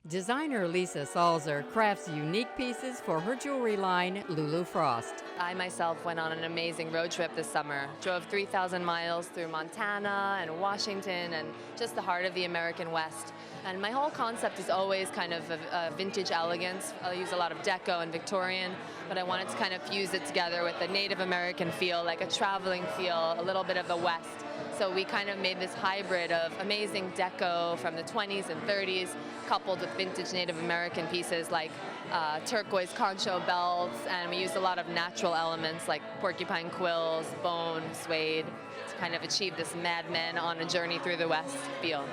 Designer Lisa Salzer crafts unique pieces for her jewelry line, LuLu Frost. I myself went on an amazing road trip this summer. Drove 3,000 miles through Montana and Washington and just the heart of the American West. And my whole concept is always kind of a vintage elegance. I use a lot of deco and Victorian, but I wanted to kind of fuse it together with a Native American feel, like a traveling feel, a little bit of the West. So we kind of made this hybrid of amazing deco from the 20s and 30s, coupled with vintage Native American pieces like turquoise concho belts, and we used a lot of natural elements like porcupine quills, bone, suede, to kind of achieve this Mad Men on a journey through the West feel.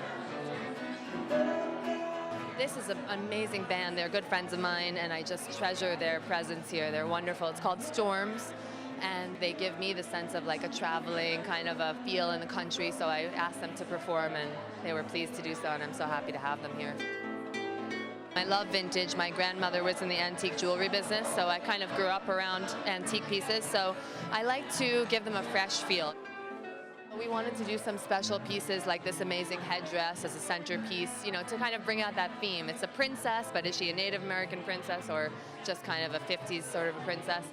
This is an amazing band. They're good friends of mine, and I just treasure their presence here. They're wonderful. It's called Storms, and they give me the sense of like a traveling kind of a feel in the country, so I asked them to perform, and they were pleased to do so, and I'm so happy to have them here. I love vintage. My grandmother was in the antique jewelry business, so I kind of grew up around antique pieces, so I like to give them a fresh feel. We wanted to do some special pieces like this amazing headdress as a centerpiece, you know, to kind of bring out that theme. It's a princess, but is she a Native American princess or just kind of a 50s sort of a princess?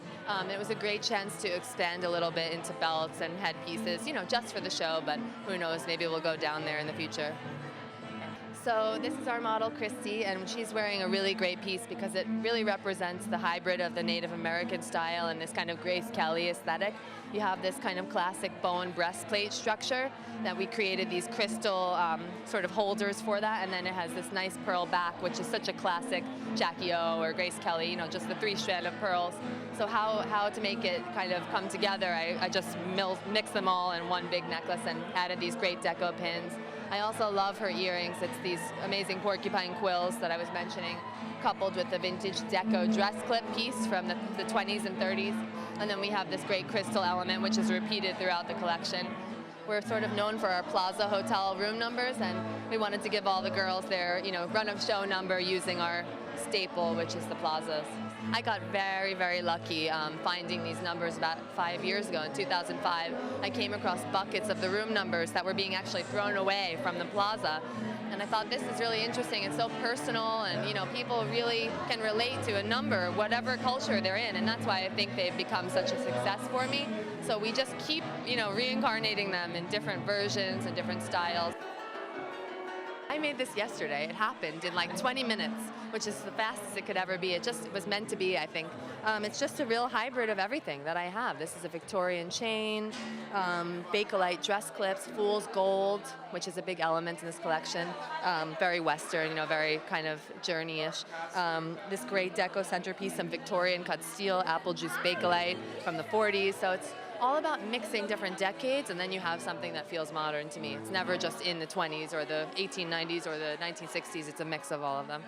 It was a great chance to expand a little bit into belts and headpieces, you know, just for the show, but who knows, maybe we'll go down there in the future. So this is our model, Christy, and she's wearing a really great piece because it really represents the hybrid of the Native American style and this kind of Grace Kelly aesthetic. You have this kind of classic bone breastplate structure that we created these crystal sort of holders for that, and then it has this nice pearl back, which is such a classic Jackie O or Grace Kelly, you know, just the 3-strand of pearls. So how to make it kind of come together, I just mixed them all in one big necklace and added these great deco pins. I also love her earrings. It's these amazing porcupine quills that I was mentioning, coupled with a vintage deco dress clip piece from the 20s and 30s. And then we have this great crystal element, which is repeated throughout the collection. We're sort of known for our Plaza Hotel room numbers, and we wanted to give all the girls their, you know, run-of-show number using our staple, which is the Plazas. I got very, very lucky finding these numbers about 5 years ago. In 2005, I came across buckets of the room numbers that were being actually thrown away from the Plaza. And I thought, this is really interesting. It's so personal, and you know, people really can relate to a number, whatever culture they're in, and that's why I think they've become such a success for me. So we just keep, you know, reincarnating them in different versions and different styles. I made this yesterday. It happened in like 20 minutes, which is the fastest it could ever be. It just was meant to be, I think. It's just a real hybrid of everything that I have. This is a Victorian chain, Bakelite dress clips, fool's gold, which is a big element in this collection. Very Western, you know, very kind of journey-ish. This great deco centerpiece, some Victorian cut steel, apple juice Bakelite from the 40s. So it's all about mixing different decades, and then you have something that feels modern to me. It's never just in the 20s or the 1890s or the 1960s. It's a mix of all of them.